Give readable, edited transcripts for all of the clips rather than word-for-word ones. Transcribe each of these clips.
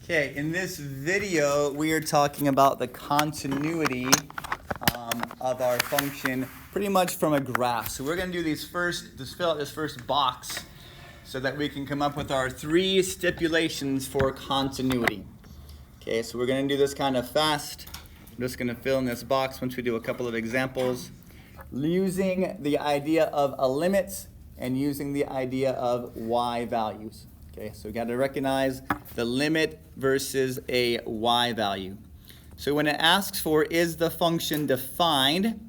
Okay, in this video, we are talking about the continuity of our function pretty much from a graph. So we're going to do fill out this first box so that we can come up with our three stipulations for continuity. Okay, so we're going to do this kind of fast. I'm just going to fill in this box once we do a couple of examples using the idea of a limit and using the idea of y values. Okay, so we got to recognize the limit versus a y value. So when it asks for is the function defined,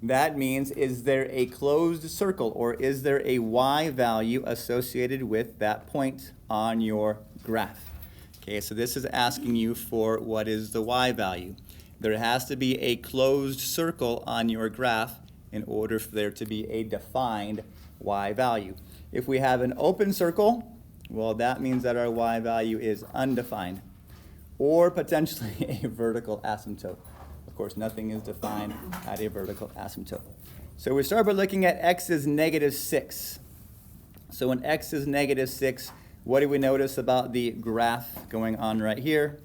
that means is there a closed circle or is there a y value associated with that point on your graph? Okay, so this is asking you for what is the y value. There has to be a closed circle on your graph in order for there to be a defined y value. If we have an open circle, well, that means that our y value is undefined, or potentially a vertical asymptote. Of course, nothing is defined at a vertical asymptote. So we start by looking at x is -6. So when x is -6, what do we notice about the graph going on right here?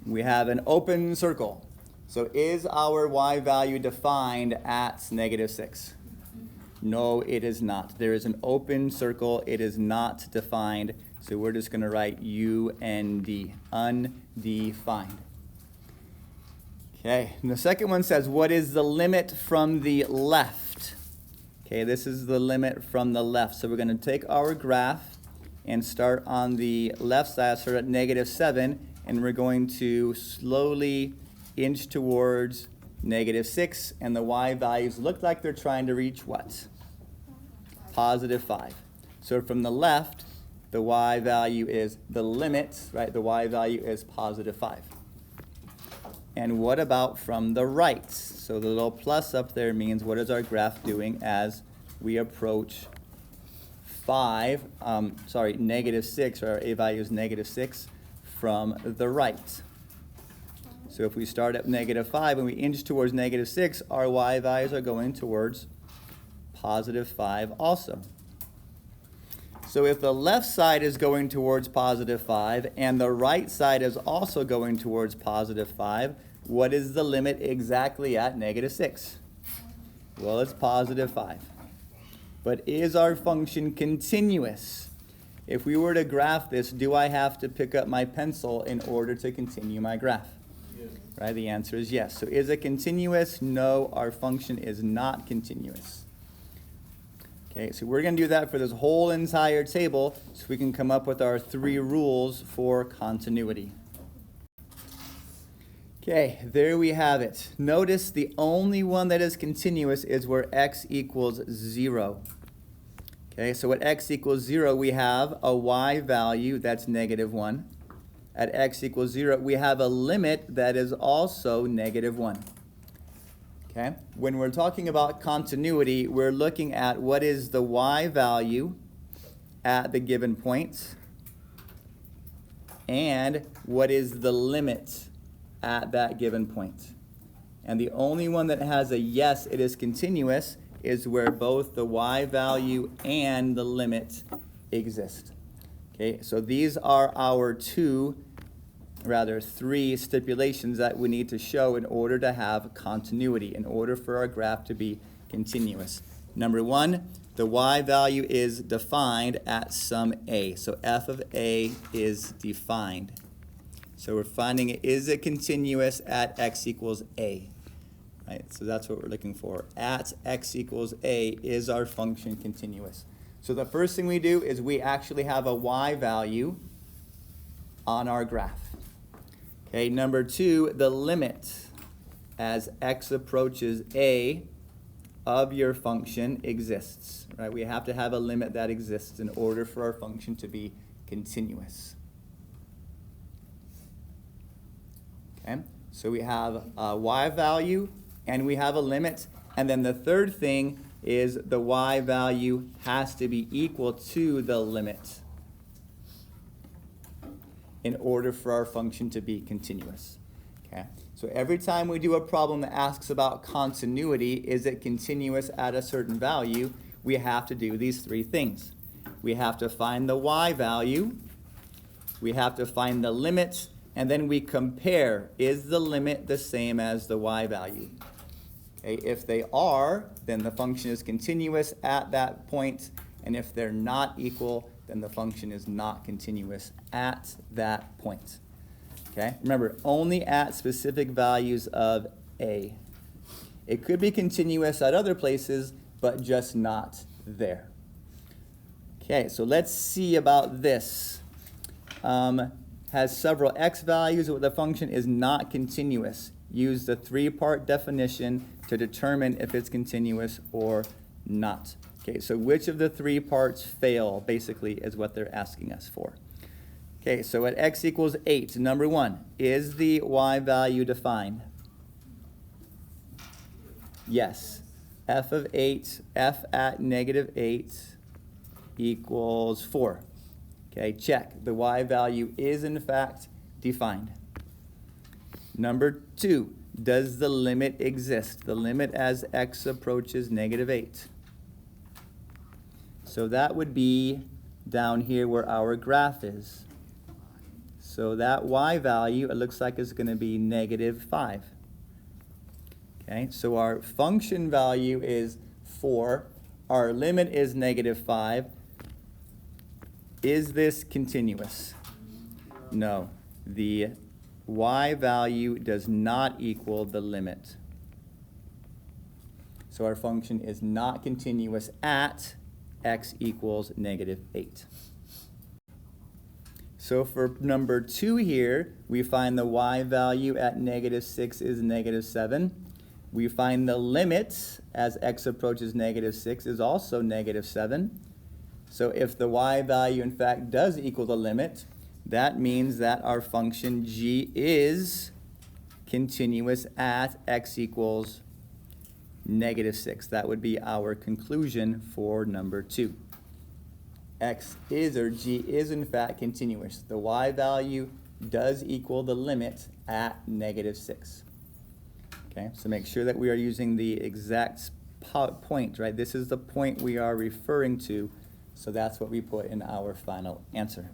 We have an open circle. So is our y value defined at -6? No, it is not. There is an open circle. It is not defined. So we're just going to write UND, undefined. Okay, and the second one says, what is the limit from the left? Okay, this is the limit from the left. So we're going to take our graph and start on the left side, start at -7, and we're going to slowly inch towards -6, and the y values look like they're trying to reach what? +5. So from the left, the y value is the limit, right? The y value is +5. And what about from the right? So the little plus up there means what is our graph doing as we approach -6, or our a value is -6 from the right. So if we start at -5 and we inch towards -6, our y values are going towards +5 also. So if the left side is going towards +5 and the right side is also going towards +5, what is the limit exactly at -6? Well, it's +5. But is our function continuous? If we were to graph this, do I have to pick up my pencil in order to continue my graph? Yes. Right, the answer is yes. So is it continuous? No, our function is not continuous. Okay, so we're going to do that for this whole entire table so we can come up with our three rules for continuity. Okay, there we have it. Notice the only one that is continuous is where x equals 0. Okay, so at x equals 0, we have a y value that's -1. At x equals 0, we have a limit that is also -1. Okay, when we're talking about continuity, we're looking at what is the y value at the given point and what is the limit at that given point. And the only one that has a yes, it is continuous, is where both the y value and the limit exist. Okay, so these are our three stipulations that we need to show in order to have continuity, in order for our graph to be continuous. Number one, the y value is defined at some a. So f of a is defined. So we're finding is it continuous at x equals a. Right? So that's what we're looking for. At x equals a, is our function continuous? So the first thing we do is we actually have a y value on our graph. Okay, number two, the limit as x approaches a of your function exists. Right? We have to have a limit that exists in order for our function to be continuous. Okay, so we have a y value and we have a limit, and then the third thing is the y value has to be equal to the limit in order for our function to be continuous. Okay, so every time we do a problem that asks about continuity, is it continuous at a certain value, we have to do these three things. We have to find the y value, we have to find the limit, and then we compare, is the limit the same as the y value? Okay, if they are, then the function is continuous at that point, and if they're not equal, then the function is not continuous at that point. Okay, remember, only at specific values of a. It could be continuous at other places, but just not there. Okay, so let's see about this. Has several x values, but the function is not continuous. Use the three-part definition to determine if it's continuous or not. Okay, so which of the three parts fail, basically, is what they're asking us for. Okay, so at x equals 8, number 1, is the y value defined? Yes. F of 8, f at negative 8 equals 4. Okay, check. The y value is, in fact, defined. Number 2, does the limit exist? The limit as x approaches negative 8. So that would be down here where our graph is. So that y value, it looks like is going to be negative 5. Okay, so our function value is 4. Our limit is negative 5. Is this continuous? No. The y value does not equal the limit. So our function is not continuous at x equals negative 8. So for number 2 here, we find the y value at negative 6 is negative 7. We find the limit as x approaches negative 6 is also negative 7. So if the y value, in fact, does equal the limit, that means that our function g is continuous at x equals negative 6. That would be our conclusion for number 2. X is, or g is, in fact, continuous. The y value does equal the limit at negative 6. Okay, so make sure that we are using the exact point, right? This is the point we are referring to, so that's what we put in our final answer.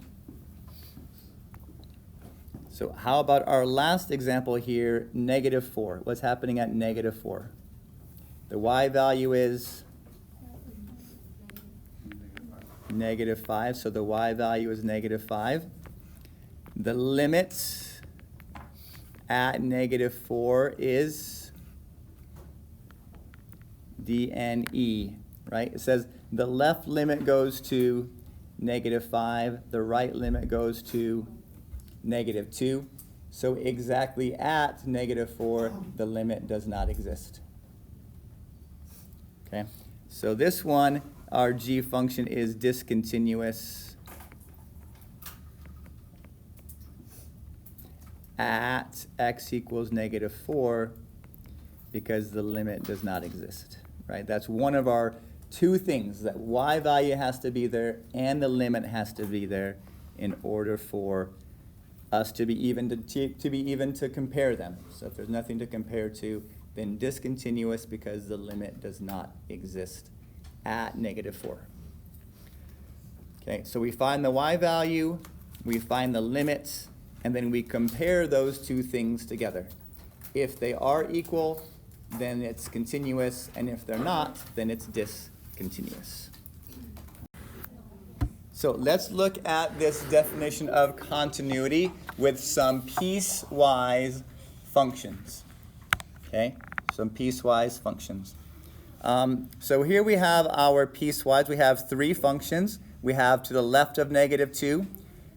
So how about our last example here, negative 4? What's happening at negative 4? The y value is negative 5, so the y value is negative 5. The limit at negative 4 is dne, right? It says the left limit goes to negative 5, the right limit goes to negative 2. So exactly at negative 4, the limit does not exist. Okay, so this one, our g function is discontinuous at x equals negative 4 because the limit does not exist, right? That's one of our two things, that y value has to be there and the limit has to be there in order for us to be even to compare them. So if there's nothing to compare to, then discontinuous because the limit does not exist at negative 4. Okay, so we find the y value, we find the limit, and then we compare those two things together. If they are equal, then it's continuous, and if they're not, then it's discontinuous. So let's look at this definition of continuity with some piecewise functions. Okay, some piecewise functions. So here we have our piecewise. We have 3 functions. We have to the left of negative 2.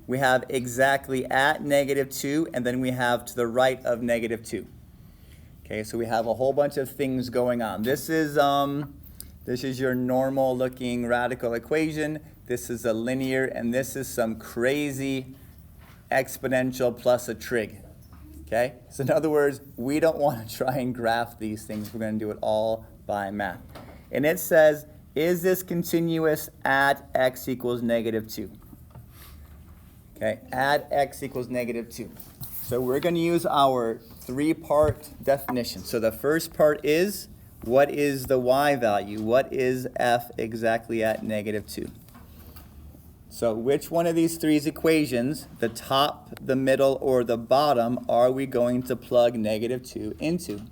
We have exactly at negative 2, and then we have to the right of negative 2. Okay, so we have a whole bunch of things going on. This is your normal looking radical equation. This is a linear, and this is some crazy exponential plus a trig. Okay, so in other words, we don't want to try and graph these things. We're going to do it all by math. And it says, is this continuous at x equals negative 2? Okay, at x equals negative 2. So we're going to use our 3-part definition. So the first part is, what is the y value? What is f exactly at negative 2? So which one of these three equations, the top, the middle, or the bottom, are we going to plug -2 into?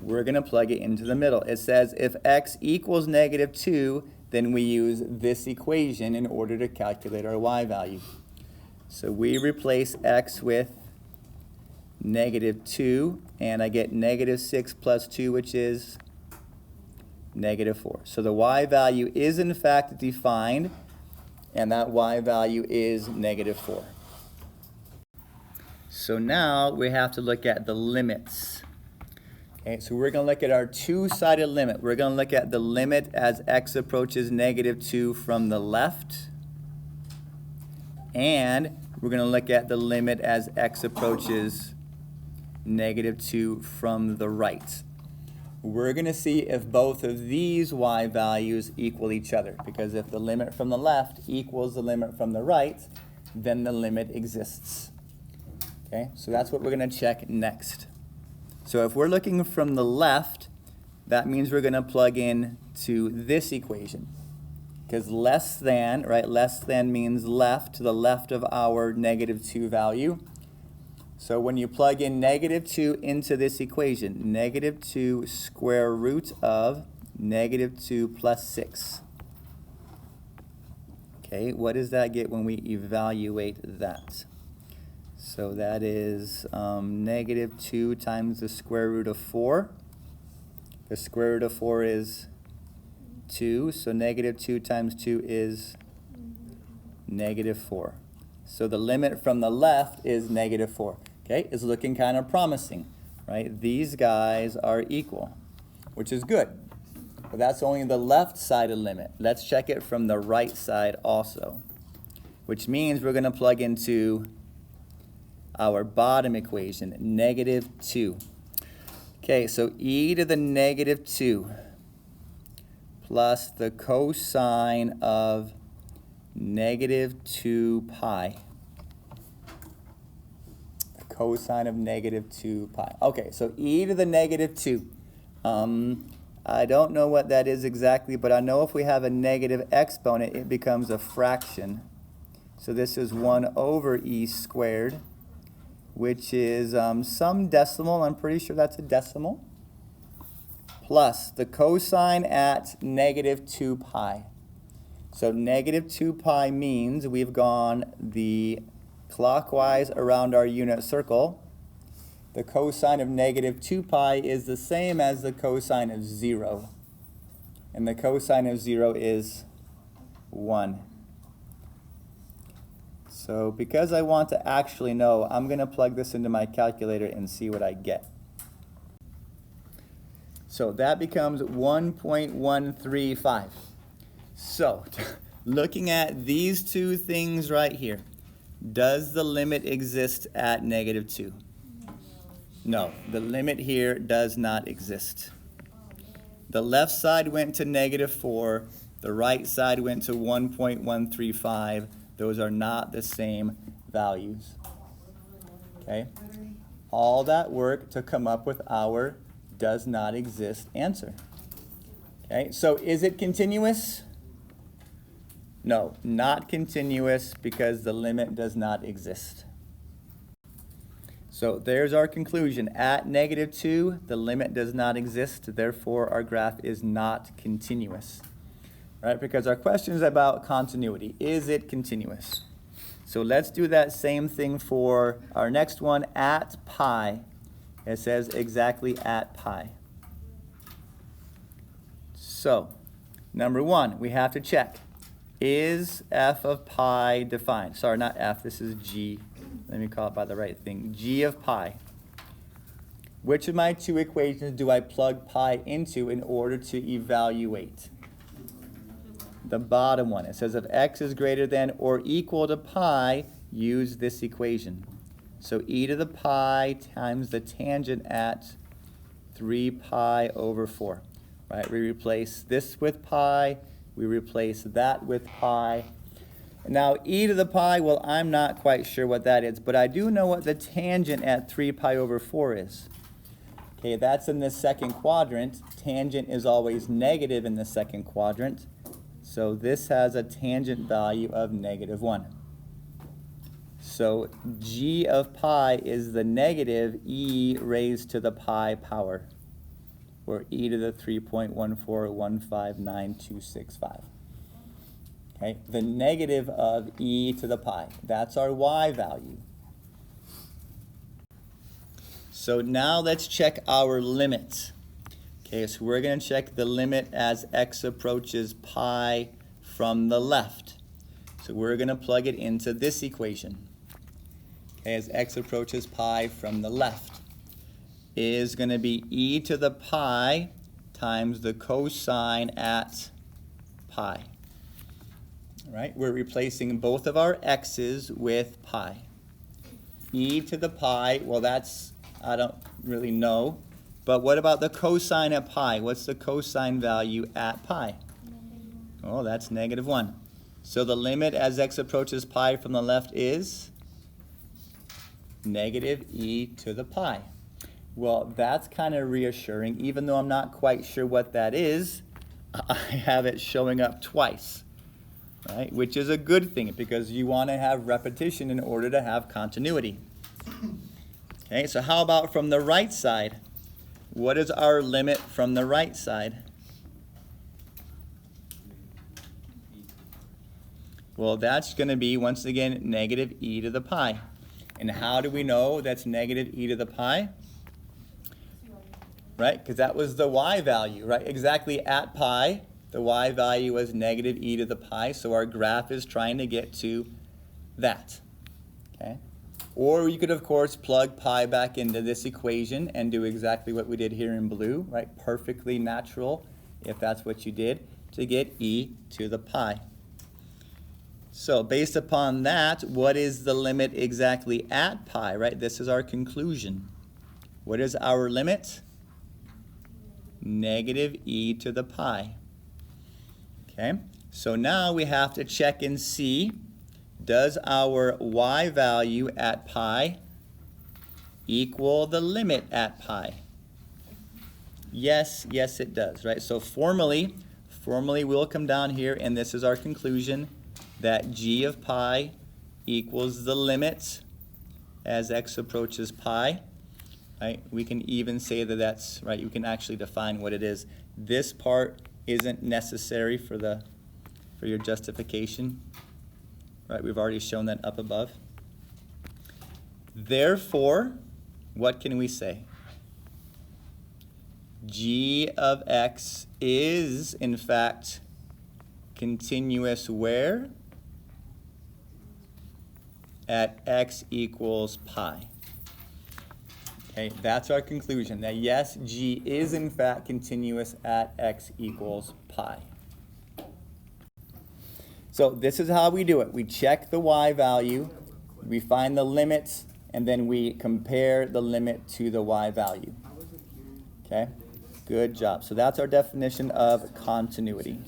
We're going to plug it into the middle. It says if x equals -2, then we use this equation in order to calculate our y value. So we replace x with -2, and I get -6 plus 2, which is -4. So the y value is in fact defined, and that y value is -4. So now we have to look at the limits. Okay, so we're going to look at our two-sided limit. We're going to look at the limit as x approaches -2 from the left, and we're going to look at the limit as x approaches -2 from the right. We're going to see if both of these y values equal each other, because if the limit from the left equals the limit from the right, then the limit exists. Okay, so that's what we're going to check next. So if we're looking from the left, that means we're going to plug in to this equation, because less than, right, less than means left, to the left of our -2 value. So when you plug in -2 into this equation, -2 square root of -2 plus 6. Okay, what does that get when we evaluate that? So that is -2 times the square root of 4. The square root of 4 is 2, so -2 times 2 is -4. So the limit from the left is -4. Okay, it's looking kind of promising, right? These guys are equal, which is good. But that's only the left-sided limit. Let's check it from the right side also, which means we're going to plug into our bottom equation, -2. Okay, so e to the -2 plus the cosine of -2 pi. The cosine of -2 pi. Okay, so e to the -2. I don't know what that is exactly, but I know if we have a negative exponent, it becomes a fraction. So this is 1 over e squared, which is some decimal. I'm pretty sure that's a decimal. Plus the cosine at -2 pi. So -2 pi means we've gone the clockwise around our unit circle. The cosine of -2 pi is the same as the cosine of 0. And the cosine of 0 is 1. So because I want to actually know, I'm going to plug this into my calculator and see what I get. So that becomes 1.135. So looking at these two things right here, does the limit exist at -2? No, the limit here does not exist. The left side went to -4, the right side went to 1.135. Those are not the same values. Okay? All that work to come up with our does not exist answer. Okay? So is it continuous? No, not continuous, because the limit does not exist. So there's our conclusion. At -2, the limit does not exist. Therefore, our graph is not continuous. Right? Because our question is about continuity. Is it continuous? So let's do that same thing for our next one, at pi. It says exactly at pi. So, number one, we have to check. Is f of pi defined? Sorry, not f, this is g. Let me call it by the right thing. G of pi. Which of my two equations do I plug pi into in order to evaluate? The bottom one. It says if x is greater than or equal to pi, use this equation. So e to the pi times the tangent at 3 pi over 4. Right? We replace this with pi. We replace that with pi. Now e to the pi, well, I'm not quite sure what that is, but I do know what the tangent at 3 pi over 4 is. Okay, that's in the second quadrant. Tangent is always negative in the second quadrant. So this has a tangent value of -1. So g of pi is the negative e raised to the pi power, or e to the 3.14159.265. Okay, the negative of e to the pi. That's our y value. So now let's check our limit. Okay, so we're going to check the limit as x approaches pi from the left. So we're going to plug it into this equation. Okay, as x approaches pi from the left is going to be e to the pi times the cosine at pi. All right, we're replacing both of our x's with pi. E to the pi, well that's, I don't really know. But what about the cosine at pi? What's the cosine value at pi? Oh, that's -1. So the limit as x approaches pi from the left is -e to the pi. Well, that's kind of reassuring. Even though I'm not quite sure what that is, I have it showing up twice, right? Which is a good thing because you want to have repetition in order to have continuity. Okay, so how about from the right side? What is our limit from the right side? Well, that's going to be, once again, -e to the pi. And how do we know that's -e to the pi? Right, because that was the y value, right? Exactly at pi, the y value was -e to the pi, so our graph is trying to get to that, okay? Or you could, of course, plug pi back into this equation and do exactly what we did here in blue, right? Perfectly natural, if that's what you did, to get e to the pi. So based upon that, what is the limit exactly at pi, right? This is our conclusion. What is our limit? -e to the pi. Okay, so now we have to check and see, does our y value at pi equal the limit at pi? Yes, yes it does, right? So formally we'll come down here and this is our conclusion, that g of pi equals the limit as x approaches pi. Right? We can even say that that's, right, you can actually define what it is. This part isn't necessary for your justification. Right, we've already shown that up above. Therefore, what can we say? G of x is, in fact, continuous where? At x equals pi. Okay, that's our conclusion, that yes, g is in fact continuous at x equals pi. So this is how we do it. We check the y value, we find the limits, and then we compare the limit to the y value. Okay, good job. So that's our definition of continuity.